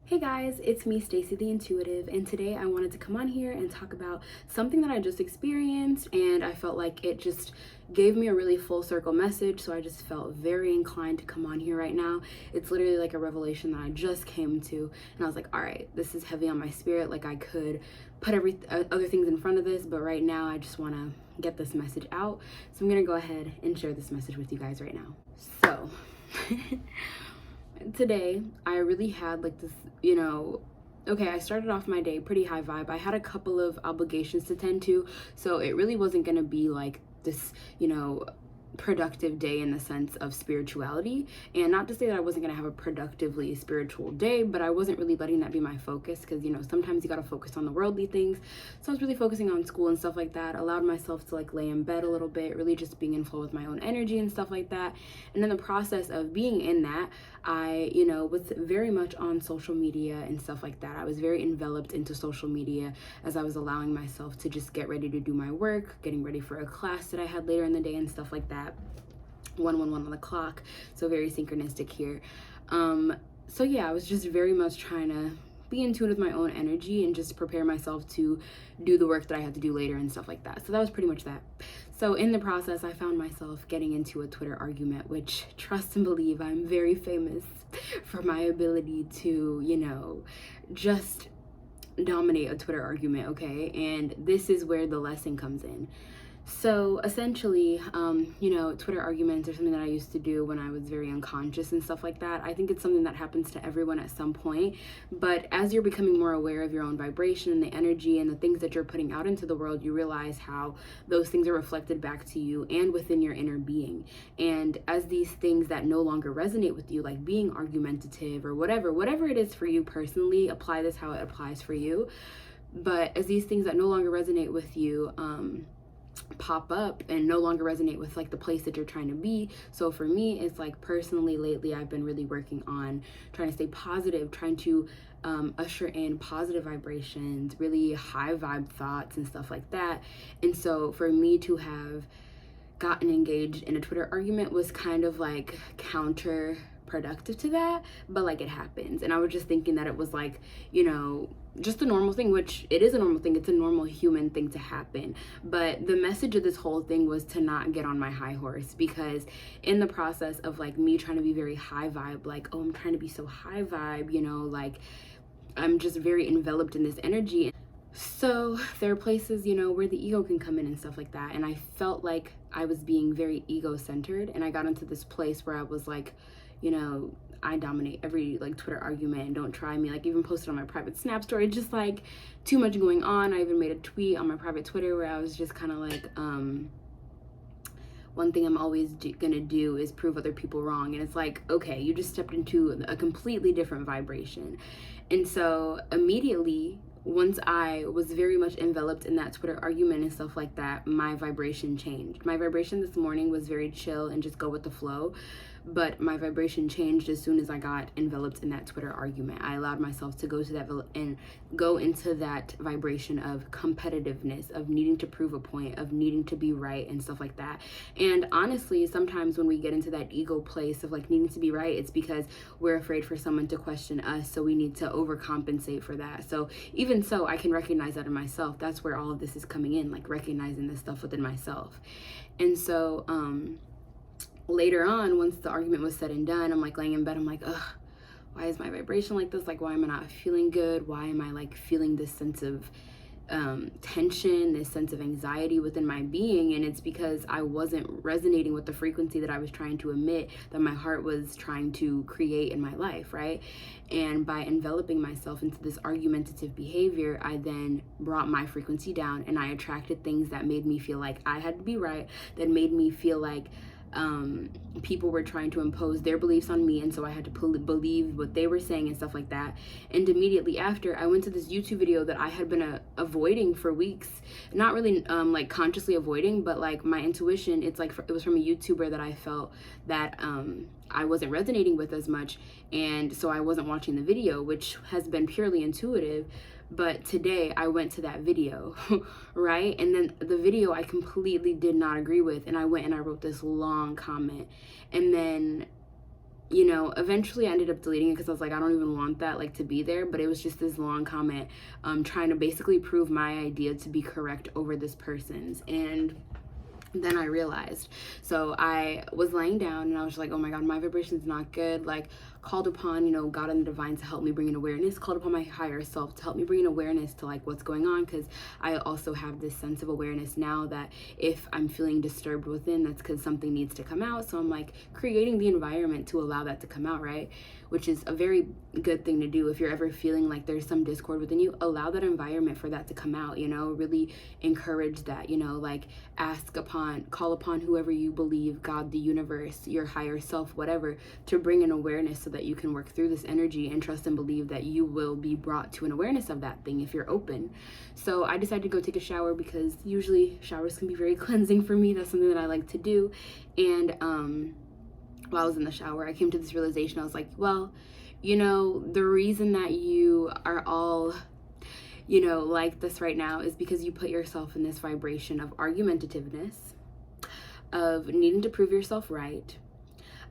Hey guys, it's me, Stacy the Intuitive, and today I wanted to come on here and talk about something that I just experienced, and I felt like it just gave me a really full circle message, so I just felt very inclined to come on here right now. It's literally like a revelation that I just came to, and I was like, all right, this is heavy on my spirit. Like I could put other things in front of this, but right now I just want to get this message out. So I'm gonna go ahead and share this message with you guys right now. So today I really had like this, okay, I started off my day pretty high vibe. I had a couple of obligations to tend to, so it really wasn't gonna be like this, productive day in the sense of spirituality. And not to say that I wasn't gonna have a productively spiritual day, but I wasn't really letting that be my focus because sometimes you gotta focus on the worldly things. So I was really focusing on school and stuff like that. Allowed myself to like lay in bed a little bit, really just being in flow with my own energy and stuff like that. And in the process of being in that, I was very much on social media and stuff like that. I was very enveloped into social media as I was allowing myself to just get ready to do my work, getting ready for a class that I had later in the day and stuff like that. 111 on the clock, so very synchronistic here. So yeah, I was just very much trying to be in tune with my own energy and just prepare myself to do the work that I had to do later and stuff like that. So that was pretty much that. So in the process, I found myself getting into a Twitter argument, which, trust and believe, I'm very famous for my ability to, just dominate a Twitter argument, okay? And this is where the lesson comes in. So essentially, Twitter arguments are something that I used to do when I was very unconscious and stuff like that. I think it's something that happens to everyone at some point, but as you're becoming more aware of your own vibration and the energy and the things that you're putting out into the world, you realize how those things are reflected back to you and within your inner being. And as these things that no longer resonate with you, like being argumentative or whatever it is for you personally, apply this how it applies for you. But as these things that no longer resonate with you, pop up and no longer resonate with like the place that you're trying to be. So for me, it's like personally lately I've been really working on trying to stay positive, trying to usher in positive vibrations, really high vibe thoughts and stuff like that. And so for me to have gotten engaged in a Twitter argument was kind of like counterproductive to that, but like it happens. And I was just thinking that it was like, just a normal thing, which it is a normal thing. It's a normal human thing to happen. But the message of this whole thing was to not get on my high horse, because in the process of like me trying to be very high vibe, like, oh, I'm trying to be so high vibe, like I'm just very enveloped in this energy. So there are places, where the ego can come in and stuff like that. And I felt like I was being very ego-centered, and I got into this place where I was like, I dominate every like Twitter argument and don't try me. Like even posted on my private Snap story, just like too much going on. I even made a tweet on my private Twitter where I was just kind of like, one thing I'm always gonna do is prove other people wrong. And it's like, okay, you just stepped into a completely different vibration. And so immediately, once I was very much enveloped in that Twitter argument and stuff like that, my vibration changed. My vibration this morning was very chill and just go with the flow. But my vibration changed as soon as I got enveloped in that Twitter argument. I allowed myself to go into that vibration of competitiveness, of needing to prove a point, of needing to be right and stuff like that. And honestly, sometimes when we get into that ego place of like needing to be right, it's because we're afraid for someone to question us, so we need to overcompensate for that. So even so, I can recognize that in myself. That's where all of this is coming in, like recognizing this stuff within myself. And so later on, once the argument was said and done, I'm like laying in bed, I'm like, ugh, why is my vibration like this? Like, why am I not feeling good? Why am I like feeling this sense of tension, this sense of anxiety within my being? And it's because I wasn't resonating with the frequency that I was trying to emit, that my heart was trying to create in my life, right? And by enveloping myself into this argumentative behavior, I then brought my frequency down, and I attracted things that made me feel like I had to be right, that made me feel like people were trying to impose their beliefs on me, and so I had to believe what they were saying and stuff like that. And immediately after, I went to this YouTube video that I had been avoiding for weeks, not really like consciously avoiding, but like my intuition, it's like it was from a YouTuber that I felt that I wasn't resonating with as much, and so I wasn't watching the video, which has been purely intuitive. But today I went to that video, right? And then the video I completely did not agree with, and I went and I wrote this long comment. And then you know, eventually I ended up deleting it because I was like, I don't even want that like to be there. But it was just this long comment, trying to basically prove my idea to be correct over this person's. And then I realized. So I was laying down and I was like, oh my God, my vibration is not good. Like, called upon, you know, God and the divine to help me bring in awareness, called upon my higher self to help me bring in awareness to like what's going on. Because I also have this sense of awareness now that if I'm feeling disturbed within, that's because something needs to come out. So I'm like creating the environment to allow that to come out, right? Which is a very good thing to do. If you're ever feeling like there's some discord within you, allow that environment for that to come out, you know, really encourage that, you know, like call upon whoever you believe, God, the universe, your higher self, whatever, to bring an awareness so that you can work through this energy, and trust and believe that you will be brought to an awareness of that thing if you're open. So I decided to go take a shower because usually showers can be very cleansing for me. That's something that I like to do. And while I was in the shower, I came to this realization. I was like, well, you know, the reason that you are all, you know, like this right now is because you put yourself in this vibration of argumentativeness, of needing to prove yourself right,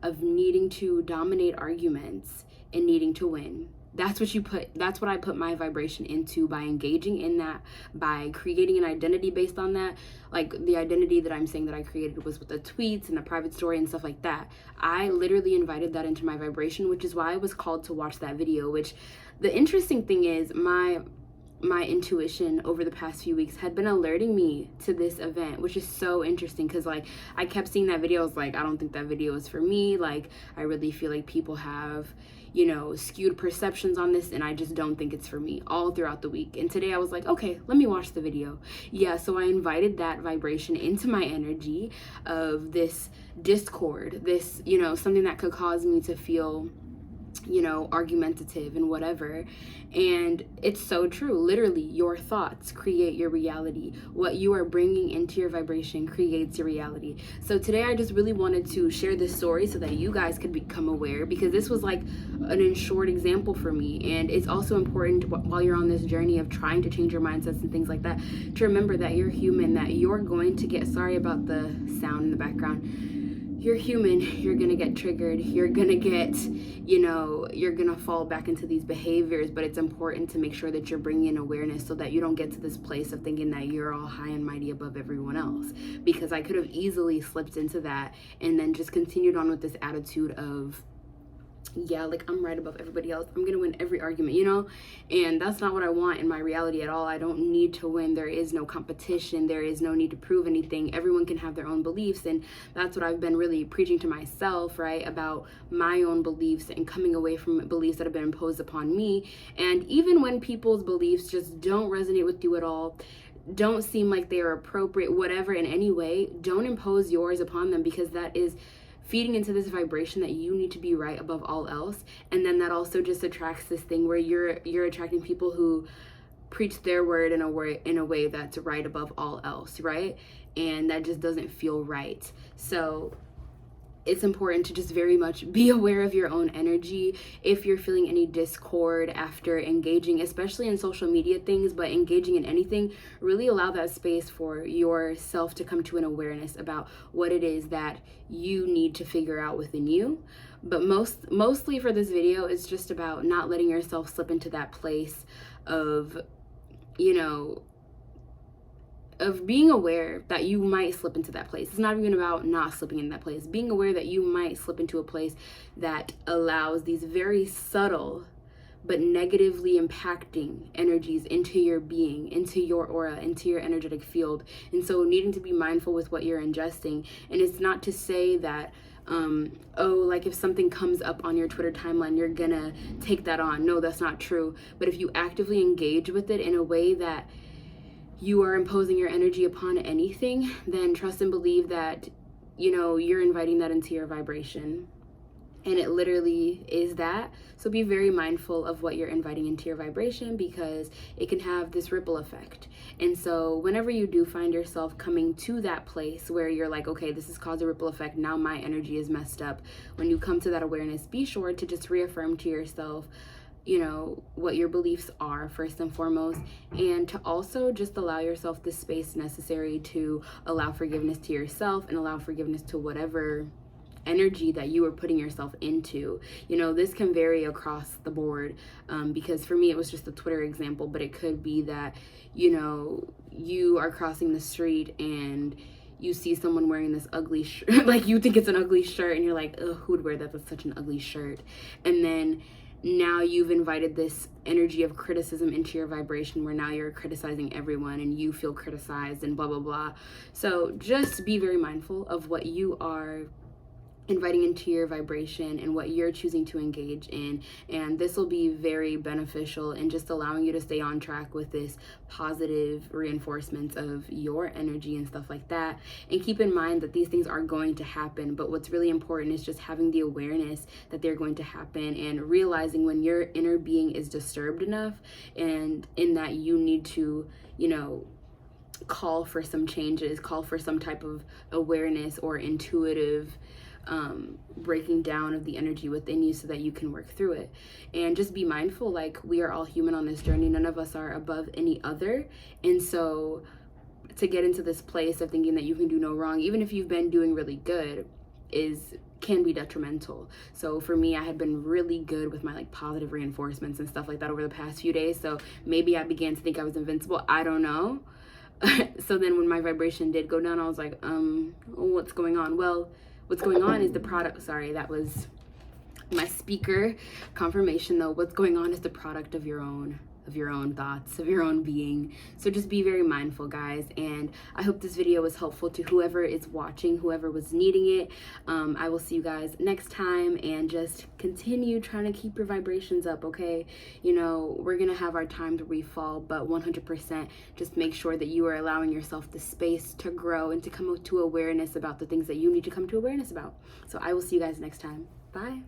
of needing to dominate arguments and needing to win. That's what I put my vibration into by engaging in that, by creating an identity based on that. Like the identity that I'm saying that I created was with the tweets and the private story and stuff like that. I literally invited that into my vibration, which is why I was called to watch that video. Which the interesting thing is, my intuition over the past few weeks had been alerting me to this event, which is so interesting because like I kept seeing that video. I was like, I don't think that video is for me. Like, I really feel like people have, you know, skewed perceptions on this, and I just don't think it's for me, all throughout the week. And today I was like, okay, let me watch the video. Yeah, so I invited that vibration into my energy of this discord, this, you know, something that could cause me to feel, you know, argumentative and whatever. And it's so true. Literally, your thoughts create your reality. What you are bringing into your vibration creates your reality. So today I just really wanted to share this story so that you guys could become aware, because this was like an short example for me. And it's also important while you're on this journey of trying to change your mindsets and things like that, to remember that you're human, that you're going to get, sorry about the sound in the background, you're human, you're gonna get triggered, you're gonna get, you know, you're gonna fall back into these behaviors. But it's important to make sure that you're bringing in awareness so that you don't get to this place of thinking that you're all high and mighty above everyone else, because I could have easily slipped into that and then just continued on with this attitude of, yeah, like I'm right above everybody else, I'm gonna win every argument, you know. And that's not what I want in my reality at all. I don't need to win. There is no competition, there is no need to prove anything. Everyone can have their own beliefs, and that's what I've been really preaching to myself, right, about my own beliefs and coming away from beliefs that have been imposed upon me. And even when people's beliefs just don't resonate with you at all, don't seem like they are appropriate, whatever, in any way, don't impose yours upon them, because that is feeding into this vibration that you need to be right above all else. And then that also just attracts this thing where you're attracting people who preach their word in a way that's right above all else, right? And that just doesn't feel right. So it's important to just very much be aware of your own energy. If you're feeling any discord after engaging, especially in social media things, but engaging in anything, really allow that space for yourself to come to an awareness about what it is that you need to figure out within you. But mostly for this video, it's just about not letting yourself slip into that place of, you know, of being aware that you might slip into that place. It's not even about not slipping in that place. Being aware that you might slip into a place that allows these very subtle but negatively impacting energies into your being, into your aura, into your energetic field. And so needing to be mindful with what you're ingesting. And it's not to say that like if something comes up on your Twitter timeline, you're gonna take that on. No, that's not true. But if you actively engage with it in a way that you are imposing your energy upon anything, then trust and believe that, you know, you're inviting that into your vibration. And it literally is that. So be very mindful of what you're inviting into your vibration, because it can have this ripple effect. And so whenever you do find yourself coming to that place where you're like, okay, this has caused a ripple effect, now my energy is messed up, when you come to that awareness, be sure to just reaffirm to yourself, you know, what your beliefs are first and foremost, and to also just allow yourself the space necessary to allow forgiveness to yourself and allow forgiveness to whatever energy that you are putting yourself into. You know, this can vary across the board, because for me it was just a Twitter example, but it could be that, you know, you are crossing the street and you see someone wearing this ugly shirt, like you think it's an ugly shirt and you're like, ugh, who would wear that? That's such an ugly shirt. And then now you've invited this energy of criticism into your vibration, where now you're criticizing everyone and you feel criticized and blah blah blah. So just be very mindful of what you are inviting into your vibration and what you're choosing to engage in, and this will be very beneficial in just allowing you to stay on track with this positive reinforcements of your energy and stuff like that. And keep in mind that these things are going to happen, but what's really important is just having the awareness that they're going to happen, and realizing when your inner being is disturbed enough, and in that you need to, you know, call for some changes, call for some type of awareness or intuitive breaking down of the energy within you so that you can work through it. And just be mindful, like, we are all human on this journey. None of us are above any other. And so to get into this place of thinking that you can do no wrong, even if you've been doing really good, can be detrimental. So for me, I had been really good with my like positive reinforcements and stuff like that over the past few days. So maybe I began to think I was invincible. I don't know. So then when my vibration did go down, I was like, what's going on? Well, what's going on is the product, sorry, that was my speaker confirmation though. What's going on is the product of your own thoughts, of your own being. So just be very mindful, guys. And I hope this video was helpful to whoever is watching, whoever was needing it. I will see you guys next time, and just continue trying to keep your vibrations up, okay? You know, we're gonna have our times where we fall, but 100% just make sure that you are allowing yourself the space to grow and to come to awareness about the things that you need to come to awareness about. So I will see you guys next time. Bye.